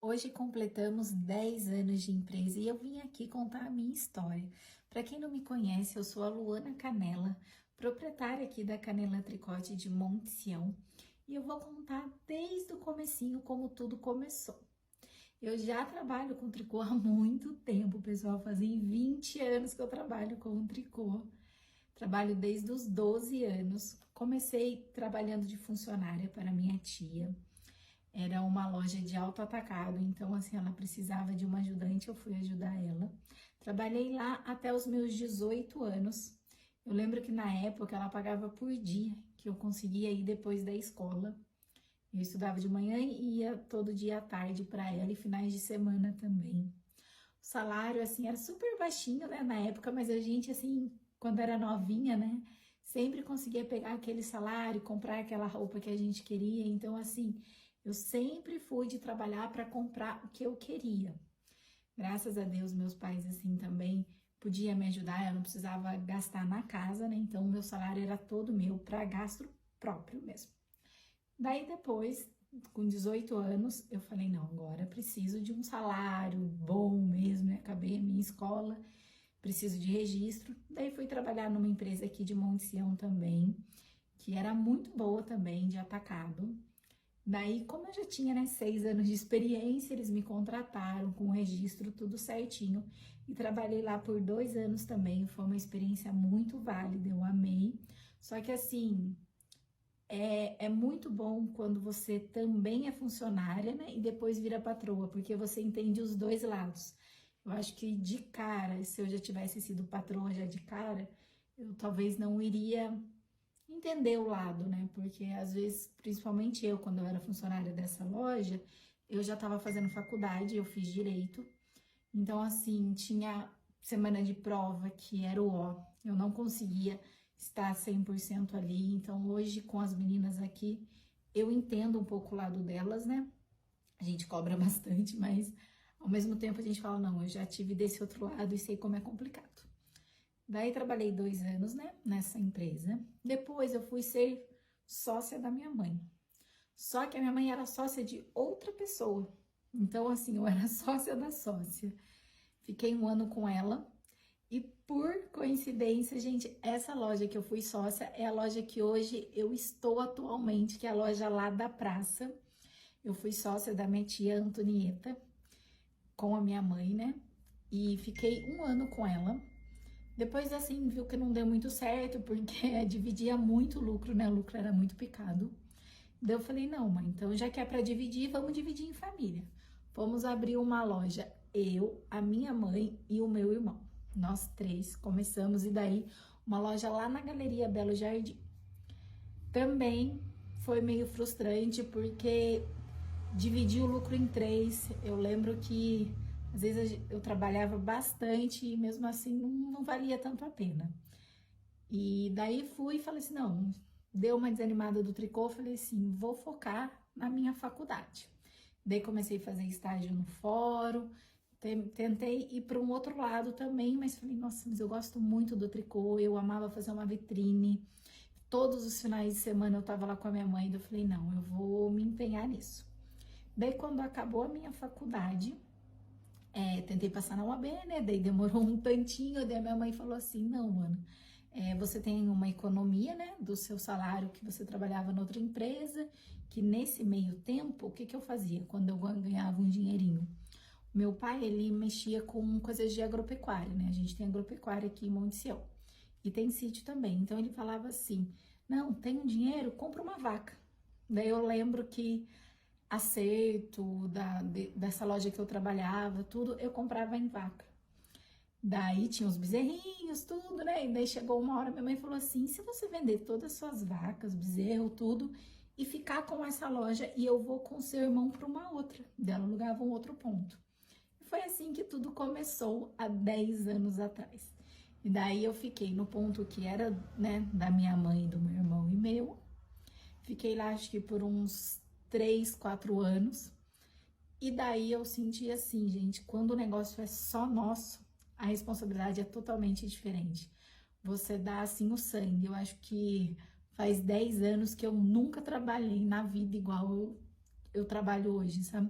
Hoje completamos 10 anos de empresa e eu vim aqui contar a minha história. Para quem não me conhece, eu sou a Luana Canela, proprietária aqui da Canela Tricote de Monte Sião, e eu vou contar desde o comecinho como tudo começou. Eu já trabalho com tricô há muito tempo, pessoal, fazem 20 anos que eu trabalho com tricô. Trabalho desde os 12 anos. Comecei trabalhando de funcionária para minha tia. Era uma loja de auto atacado, então assim, ela precisava de uma ajudante, eu fui ajudar ela. Trabalhei lá até os meus 18 anos. Eu lembro que na época ela pagava por dia, que eu conseguia ir depois da escola. Eu estudava de manhã e ia todo dia à tarde para ela e finais de semana também. O salário assim era super baixinho, né, na época, mas a gente assim, quando era novinha, né, sempre conseguia pegar aquele salário, comprar aquela roupa que a gente queria. Então assim, eu sempre fui de trabalhar para comprar o que eu queria. Graças a Deus, meus pais assim também podiam me ajudar, eu não precisava gastar na casa, né? Então, o meu salário era todo meu para gasto próprio mesmo. Daí depois, com 18 anos, eu falei, não, agora eu preciso de um salário bom mesmo, né? Acabei a minha escola, preciso de registro. Daí fui trabalhar numa empresa aqui de Monte Sião também, que era muito boa também, de atacado. Daí, como eu já tinha, né, 6 anos de experiência, eles me contrataram com o registro tudo certinho e trabalhei lá por 2 anos também. Foi uma experiência muito válida, eu amei. Só que assim, é muito bom quando você também é funcionária, né, e depois vira patroa, porque você entende os dois lados. Eu acho que de cara, se eu já tivesse sido patroa já de cara, eu talvez não iria entender o lado, né? Porque às vezes, principalmente eu, quando eu era funcionária dessa loja, eu já estava fazendo faculdade, eu fiz direito. Então, assim, tinha semana de prova que era o ó. Eu não conseguia estar 100% ali. Então, hoje, com as meninas aqui, eu entendo um pouco o lado delas, né? A gente cobra bastante, mas ao mesmo tempo a gente fala, não, eu já tive desse outro lado e sei como é complicado. Daí trabalhei 2 anos, né, nessa empresa. Depois eu fui ser sócia da minha mãe. Só que a minha mãe era sócia de outra pessoa. Então, assim, eu era sócia da sócia. Fiquei um ano com ela. E por coincidência, gente, essa loja que eu fui sócia é a loja que hoje eu estou atualmente, que é a loja lá da praça. Eu fui sócia da minha tia Antonieta, com a minha mãe, né? E fiquei um ano com ela. Depois, assim, viu que não deu muito certo, porque dividia muito lucro, né? O lucro era muito picado. Daí eu falei, não, mãe, então já que é para dividir, vamos dividir em família. Vamos abrir uma loja, eu, a minha mãe e o meu irmão. Nós três começamos, e daí uma loja lá na Galeria Belo Jardim. Também foi meio frustrante, porque dividir o lucro em três. Eu lembro que às vezes eu trabalhava bastante e mesmo assim não valia tanto a pena. E daí fui e falei assim, não, deu uma desanimada do tricô, falei assim, vou focar na minha faculdade. Daí comecei a fazer estágio no fórum, tentei ir para um outro lado também, mas falei, nossa, mas eu gosto muito do tricô, eu amava fazer uma vitrine. Todos os finais de semana eu tava lá com a minha mãe, eu falei, não, eu vou me empenhar nisso. Daí, quando acabou a minha faculdade, tentei passar na UAB, né? Daí demorou um tantinho, daí a minha mãe falou assim, não, mano, você tem uma economia, né, do seu salário que você trabalhava noutra empresa, que nesse meio tempo, o que que eu fazia quando eu ganhava um dinheirinho? Meu pai, ele mexia com coisas de agropecuária, né? A gente tem agropecuária aqui em Monte Sião e tem sítio também. Então ele falava assim: não, tem um dinheiro, compra uma vaca. Daí eu lembro que acerto dessa loja que eu trabalhava, tudo eu comprava em vaca. Daí tinha os bezerrinhos, tudo, né? E daí chegou uma hora, minha mãe falou assim: se você vender todas as suas vacas, bezerro, tudo, e ficar com essa loja, e eu vou com seu irmão para uma outra. Dela alugava um outro ponto. E foi assim que tudo começou há 10 anos atrás. E daí eu fiquei no ponto que era, né, da minha mãe, do meu irmão e meu. Fiquei lá, acho que por uns 3, 4 anos. E daí eu senti assim, gente, quando o negócio é só nosso, a responsabilidade é totalmente diferente. Você dá assim o sangue. Eu acho que faz 10 anos que eu nunca trabalhei na vida igual eu trabalho hoje, sabe?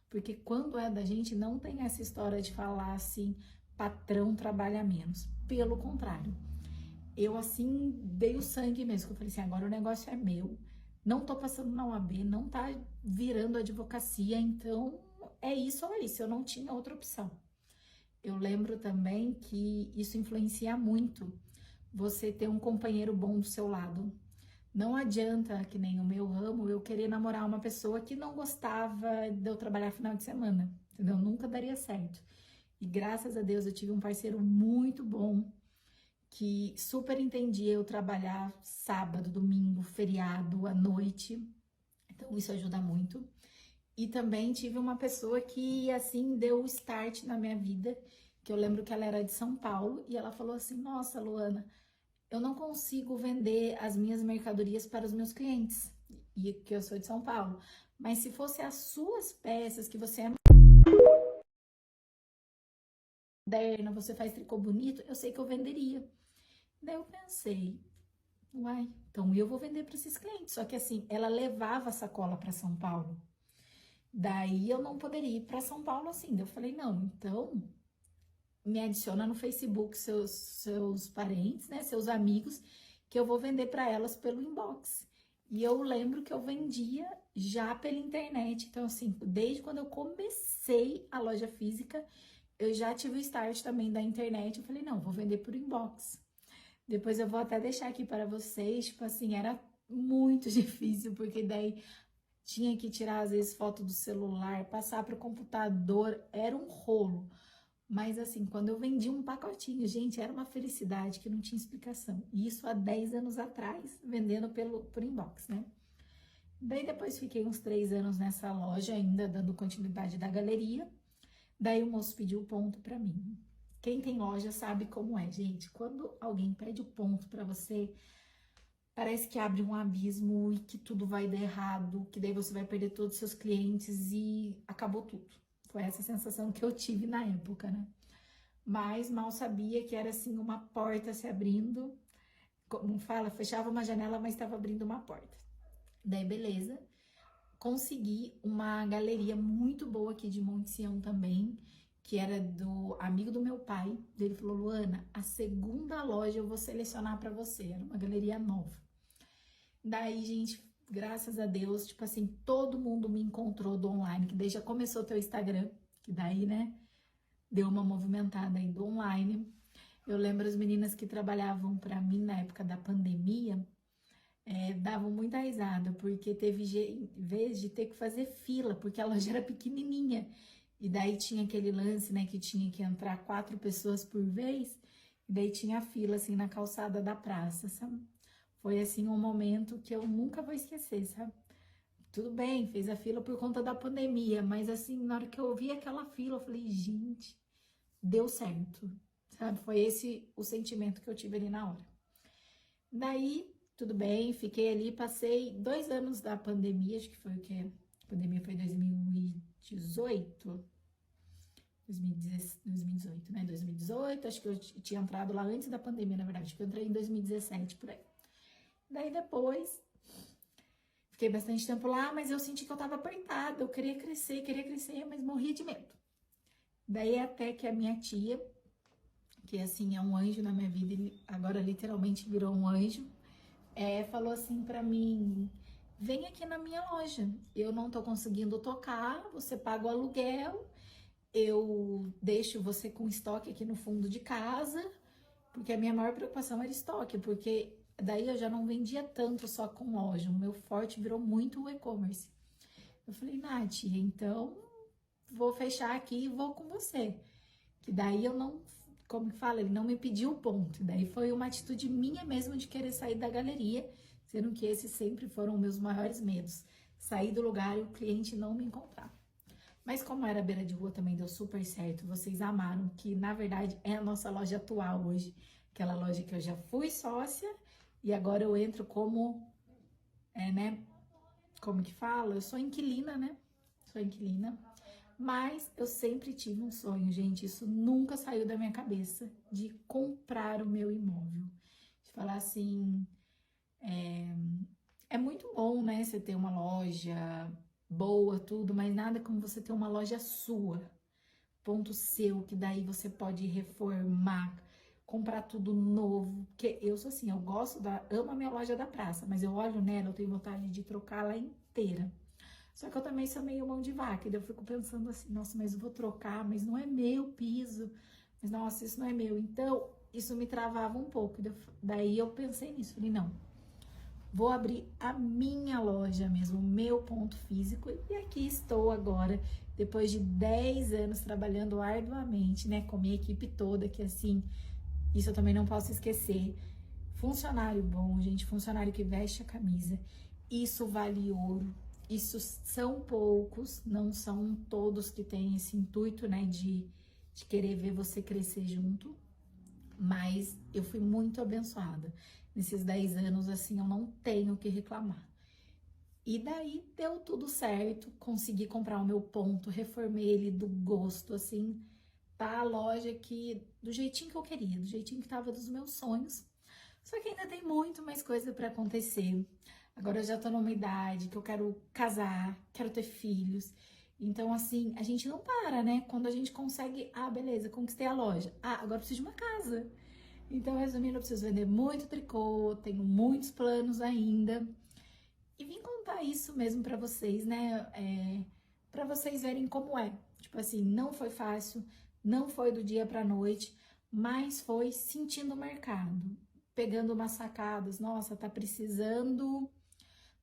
Porque quando é da gente, não tem essa história de falar assim, patrão trabalha menos. Pelo contrário, eu assim dei o sangue mesmo, que eu falei assim, agora o negócio é meu, não tô passando na OAB, não tá virando advocacia, então é isso ou é isso, eu não tinha outra opção. Eu lembro também que isso influencia muito você ter um companheiro bom do seu lado. Não adianta, que nem o meu ramo, eu querer namorar uma pessoa que não gostava de eu trabalhar final de semana, entendeu? Nunca daria certo. E graças a Deus eu tive um parceiro muito bom que super entendia eu trabalhar sábado, domingo, feriado, à noite. Então isso ajuda muito. E também tive uma pessoa que assim deu o start na minha vida, que eu lembro que ela era de São Paulo e ela falou assim: "Nossa, Luana, eu não consigo vender as minhas mercadorias para os meus clientes, e que eu sou de São Paulo. Mas se fosse as suas peças, que você é moderna, você faz tricô bonito, eu sei que eu venderia." Daí eu pensei, uai, então eu vou vender para esses clientes. Só que assim, ela levava a sacola para São Paulo. Daí eu não poderia ir para São Paulo assim. Daí eu falei, não, então me adiciona no Facebook seus parentes, né, seus amigos, que eu vou vender para elas pelo inbox. E eu lembro que eu vendia já pela internet. Então, assim, desde quando eu comecei a loja física, eu já tive o start também da internet. Eu falei, não, vou vender por inbox. Depois eu vou até deixar aqui para vocês, tipo assim, era muito difícil, porque daí tinha que tirar, às vezes, foto do celular, passar para o computador, era um rolo. Mas assim, quando eu vendi um pacotinho, gente, era uma felicidade que não tinha explicação. Isso há 10 anos atrás, vendendo por inbox, né? Daí depois fiquei uns 3 anos nessa loja ainda, dando continuidade da galeria. Daí o moço pediu o ponto para mim. Quem tem loja sabe como é, gente. Quando alguém pede o ponto para você, parece que abre um abismo e que tudo vai dar errado, que daí você vai perder todos os seus clientes e acabou tudo. Foi essa sensação que eu tive na época, né? Mas mal sabia que era assim uma porta se abrindo, como fala, fechava uma janela, mas estava abrindo uma porta. Daí, beleza, consegui uma galeria muito boa aqui de Monte Sião também, que era do amigo do meu pai. Ele falou, Luana, a segunda loja eu vou selecionar para você, era uma galeria nova. Daí, gente, graças a Deus, tipo assim, todo mundo me encontrou do online, que daí já começou o teu Instagram, que daí, né, deu uma movimentada aí do online. Eu lembro as meninas que trabalhavam para mim na época da pandemia, davam muita risada, porque teve vez de ter que fazer fila, porque a loja era pequenininha. E daí tinha aquele lance, né, que tinha que entrar 4 pessoas por vez, e daí tinha fila, assim, na calçada da praça, sabe? Foi, assim, um momento que eu nunca vou esquecer, sabe? Tudo bem, fez a fila por conta da pandemia, mas, assim, na hora que eu vi aquela fila, eu falei, gente, deu certo, sabe? Foi esse o sentimento que eu tive ali na hora. Daí, tudo bem, fiquei ali, passei 2 anos da pandemia, acho que foi o que? A pandemia foi 2018, 2018, né? 2018, acho que eu tinha entrado lá antes da pandemia, na verdade, acho que eu entrei em 2017, por aí. Daí depois, fiquei bastante tempo lá, mas eu senti que eu tava apertada, eu queria crescer, mas morria de medo. Daí até que a minha tia, que assim é um anjo na minha vida, ele agora literalmente virou um anjo, falou assim pra mim, vem aqui na minha loja, eu não tô conseguindo tocar, você paga o aluguel, eu deixo você com estoque aqui no fundo de casa, porque a minha maior preocupação era estoque, porque daí eu já não vendia tanto só com loja, o meu forte virou muito o e-commerce. Eu falei, Nath, então vou fechar aqui e vou com você. Que daí eu não, como que fala, ele não me pediu o ponto. Daí foi uma atitude minha mesmo de querer sair da galeria, sendo que esses sempre foram meus maiores medos. Sair do lugar e o cliente não me encontrar. Mas como era beira de rua, também deu super certo. Vocês amaram, que na verdade é a nossa loja atual hoje. Aquela loja que eu já fui sócia e agora eu entro como, né? Como que fala? Eu sou inquilina, né? Sou inquilina. Mas eu sempre tive um sonho, gente. Isso nunca saiu da minha cabeça de comprar o meu imóvel. De falar assim, é muito bom, né? Você ter uma loja, boa, tudo, mas nada como você ter uma loja sua, ponto seu, que daí você pode reformar, comprar tudo novo. Porque eu sou assim, eu gosto amo a minha loja da praça, mas eu olho nela, eu tenho vontade de trocar ela inteira. Só que eu também sou meio mão de vaca, e daí eu fico pensando assim, nossa, mas eu vou trocar, mas não é meu piso, mas nossa, isso não é meu. Então, isso me travava um pouco. Daí eu pensei nisso, falei, não, vou abrir a minha loja mesmo, o meu ponto físico, e aqui estou agora, depois de 10 anos trabalhando arduamente, né, com minha equipe toda, que assim, isso eu também não posso esquecer. Funcionário bom, gente, funcionário que veste a camisa, isso vale ouro. Isso são poucos, não são todos que têm esse intuito, né, de querer ver você crescer junto, mas eu fui muito abençoada. Nesses 10 anos, assim, eu não tenho o que reclamar. E daí deu tudo certo, consegui comprar o meu ponto, reformei ele do gosto, assim, tá a loja que, do jeitinho que eu queria, do jeitinho que tava dos meus sonhos. Só que ainda tem muito mais coisa para acontecer. Agora eu já tô numa idade que eu quero casar, quero ter filhos. Então, assim, a gente não para, né? Quando a gente consegue, ah, beleza, conquistei a loja. Ah, agora eu preciso de uma casa. Então, resumindo, eu preciso vender muito tricô, tenho muitos planos ainda. E vim contar isso mesmo pra vocês, né? Para vocês verem como é. Tipo assim, não foi fácil, não foi do dia pra noite, mas foi sentindo o mercado, pegando umas sacadas. Nossa, tá precisando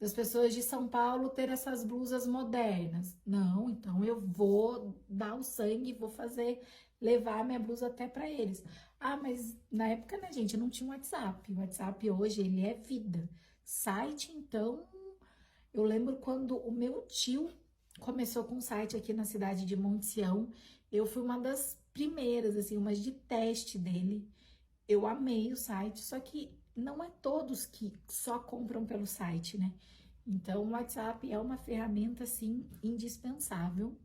das pessoas de São Paulo ter essas blusas modernas. Não, então eu vou dar o sangue, vou fazer, levar a minha blusa até para eles. Ah, mas na época, né, gente, não tinha WhatsApp. O WhatsApp hoje, ele é vida. Site, então, eu lembro quando o meu tio começou com um site aqui na cidade de Monte Sião. Eu fui uma das primeiras, assim, umas de teste dele. Eu amei o site, só que não é todos que só compram pelo site, né? Então, o WhatsApp é uma ferramenta, assim, indispensável.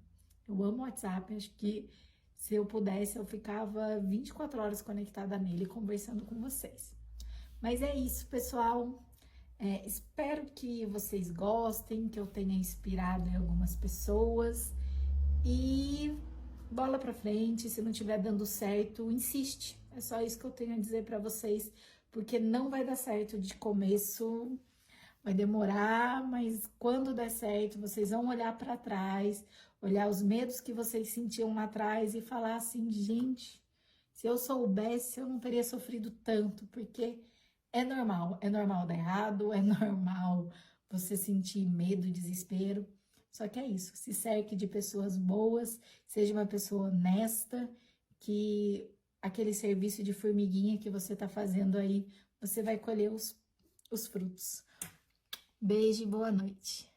Eu amo o WhatsApp, acho que se eu pudesse, eu ficava 24 horas conectada nele, conversando com vocês. Mas é isso, pessoal. Espero que vocês gostem, que eu tenha inspirado em algumas pessoas. E bola pra frente, se não estiver dando certo, insiste. É só isso que eu tenho a dizer pra vocês, porque não vai dar certo de começo, vai demorar, mas quando der certo, vocês vão olhar pra trás, olhar os medos que vocês sentiam lá atrás e falar assim, gente, se eu soubesse, eu não teria sofrido tanto, porque é normal dar errado, é normal você sentir medo, desespero. Só que é isso, se cerque de pessoas boas, seja uma pessoa honesta, que aquele serviço de formiguinha que você está fazendo aí, você vai colher os frutos. Beijo e boa noite.